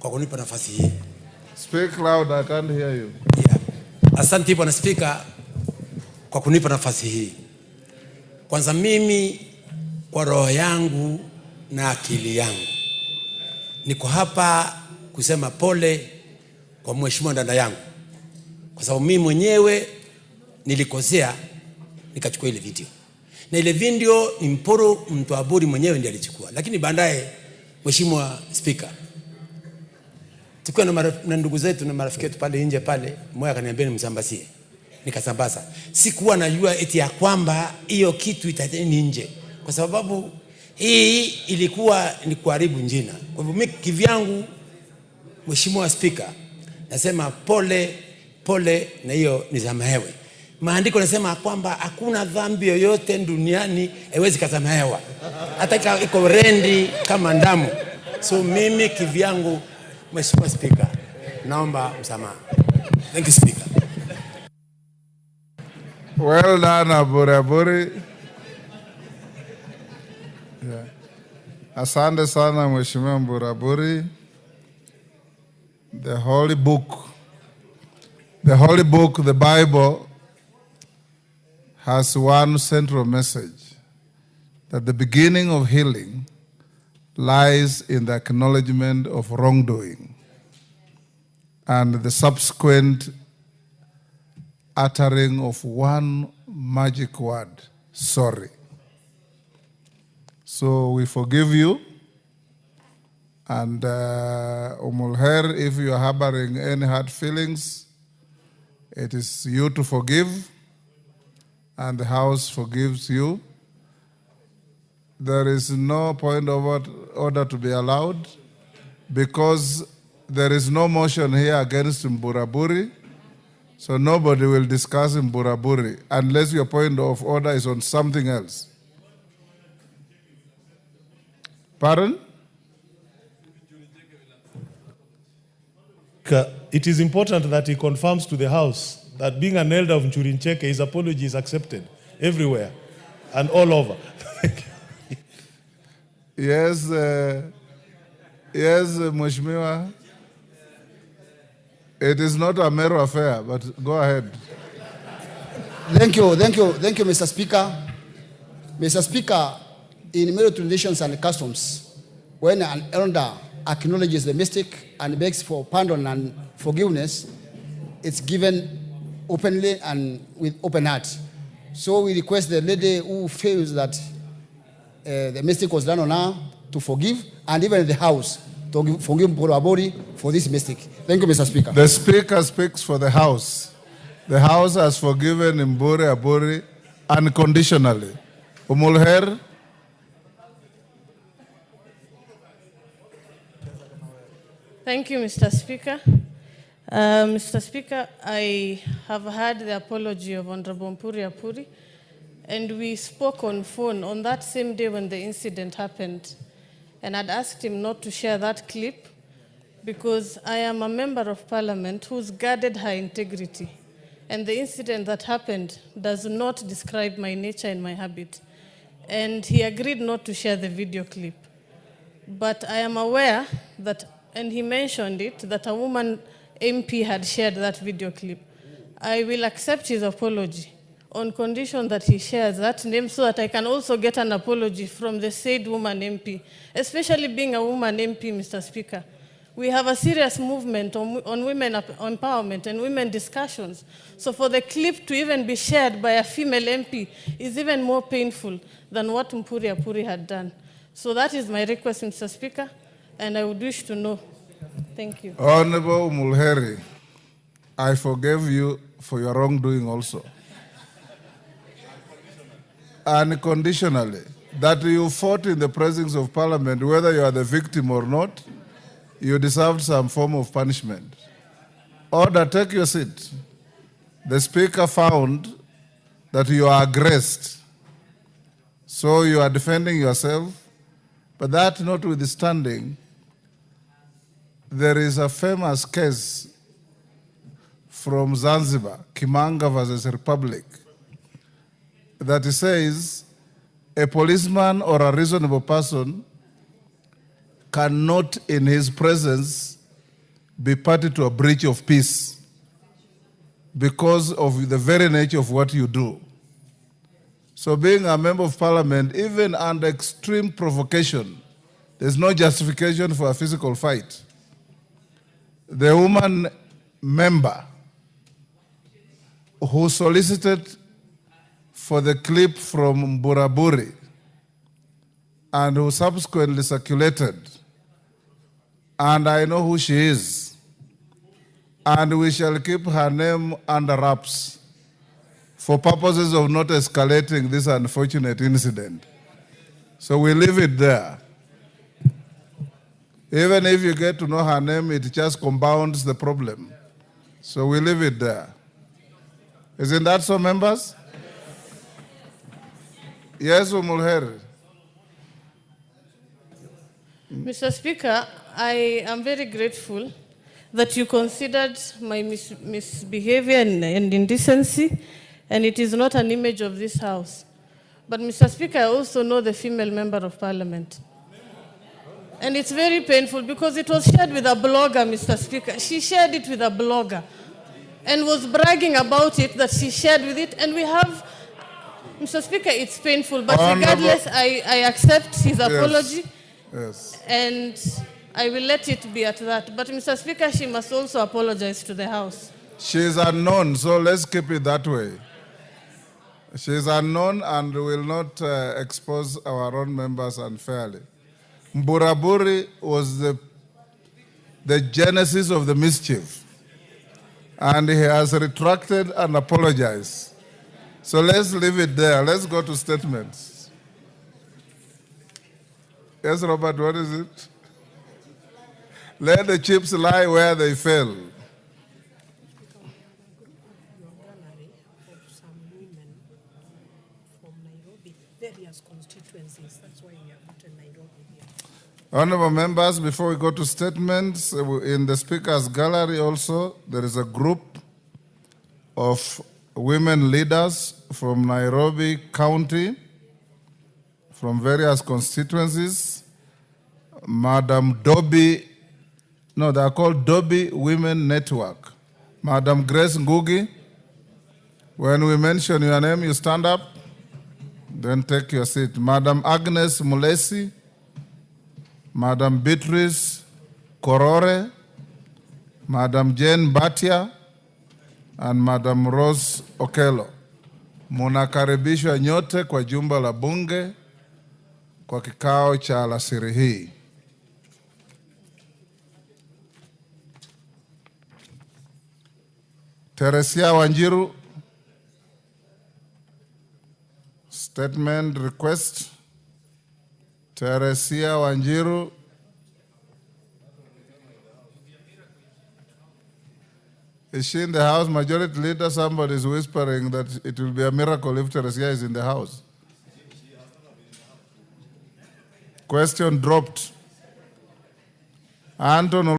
kwa kunipa nafasi hii. Speak loud, I can't hear you. Yeah. Asante Bwana Spika kwa kunipa nafasi hii. Kwanza mimi kwa roho yangu na akili yangu niko hapa kusema pole kwa mheshimiwa dada yangu, kwa sababu mimi mwenyewe nilikosea nikachukua ile video, na ile video ni Mpuri mtu Aburi mwenyewe ndiye alichukua. Lakini baadaye mheshimiwa Spika, tukiwa na ndugu zetu na marafiki wetu pale nje pale, mmoja akaniambia nimsambazie, nikasambaza. Sikuwa najua eti ya kwamba hiyo kitu itateni nje, kwa sababu hii ilikuwa ni kuharibu jina. Kwa hivyo mimi kivyangu, mheshimiwa Spika, nasema pole na hiyo nisamehewe. Maandiko nasema kwamba hakuna dhambi yoyote duniani haiwezi kusamehewa, hata iko rendi kama damu. So mimi kivyangu, mheshimiwa Spika, naomba msamaha. Thank you, Speaker. Well done, Aburi. Yeah. Asante sana mheshimiwa Aburi. The holy book, the Bible, has one central message, that the beginning of healing lies in the acknowledgement of wrongdoing and the subsequent uttering of one magic word, sorry. So we forgive you. And Umulher, if you are harboring any hard feelings, it is you to forgive, and the House forgives you. There is no point of order to be allowed, because there is no motion here against Aburi, so nobody will discuss Aburi unless your point of order is on something else. Pardon? It is important that he confirms to the House that being an elder of Mpuri, his apology is accepted everywhere and all over. Yes, Mheshimiwa. It is not a mere affair, but go ahead. Thank you, Mr. Speaker. Mr. Speaker, in many traditions and customs, when an elder acknowledges the mistake and begs for pardon and forgiveness, it's given openly and with open heart. So we request the lady who feels that the mistake was done on her to forgive, and even the House to forgive Aburi for this mistake. Thank you, Mr. Speaker. The Speaker speaks for the House. The House has forgiven Aburi unconditionally. Umulher. Thank you, Mr. Speaker. Mr. Speaker, I have heard the apology of Honorable Apuri, and we spoke on phone on that same day when the incident happened. And I'd asked him not to share that clip because I am a member of parliament who's guarded her integrity. And the incident that happened does not describe my nature and my habit. And he agreed not to share the video clip. But I am aware that, and he mentioned it, that a woman MP had shared that video clip. I will accept his apology on condition that he shares that name so that I can also get an apology from the said woman MP, especially being a woman MP, Mr. Speaker. We have a serious movement on women empowerment and women discussions. So for the clip to even be shared by a female MP is even more painful than what Apuri had done. So that is my request, Mr. Speaker, and I would wish to know. Thank you. Honorable Mulheri, I forgive you for your wrongdoing also. Unconditionally. That you fought in the presence of Parliament, whether you are the victim or not, you deserved some form of punishment. Order, take your seat. The Speaker found that you are aggressed, so you are defending yourself, but that notwithstanding, there is a famous case from Zanzibar, Kimanga versus Republic, that says a policeman or a reasonable person cannot in his presence be party to a breach of peace because of the very nature of what you do. So being a member of parliament, even under extreme provocation, there's no justification for a physical fight. The woman member who solicited for the clip from Aburi and who subsequently circulated, and I know who she is, and we shall keep her name under wraps for purposes of not escalating this unfortunate incident. So we leave it there. Even if you get to know her name, it just compounds the problem. So we leave it there. Isn't that so, members? Yes, Umulher. Mr. Speaker, I am very grateful that you considered my misbehavior and indecency, and it is not an image of this House. But, Mr. Speaker, I also know the female member of Parliament. And it's very painful because it was shared with a blogger, Mr. Speaker. She shared it with a blogger and was bragging about it, that she shared with it. And we have, Mr. Speaker, it's painful. But regardless, I accept his apology. Yes. And I will let it be at that. But, Mr. Speaker, she must also apologize to the House. She is unknown, so let's keep it that way. She is unknown and will not expose our own members unfairly. Aburi was the genesis of the mischief, and he has retracted and apologized. So let's leave it there. Let's go to statements. Yes, Robert, what is it? Let the chips lie where they fell. Honorable members, before we go to statements, in the Speaker's gallery also, there is a group of women leaders from Nairobi County, from various constituencies. Madam Dobby, no, they are called Dobby Women Network. Madam Grace Ngugi, when we mention your name, you stand up, then take your seat. Madam Agnes Mulesi, Madam Beatrice Korore, Madam Jane Batia, and Madam Rose Okello. Munakaribishwa nyote kwa jumba la bunge kwa kikao cha alasiri hii. Teresia Wanjiru, statement request. Teresia Wanjiru. Is she in the House? Majority Leader, somebody is whispering that it will be a miracle if Teresia is in the House. Question dropped. Anton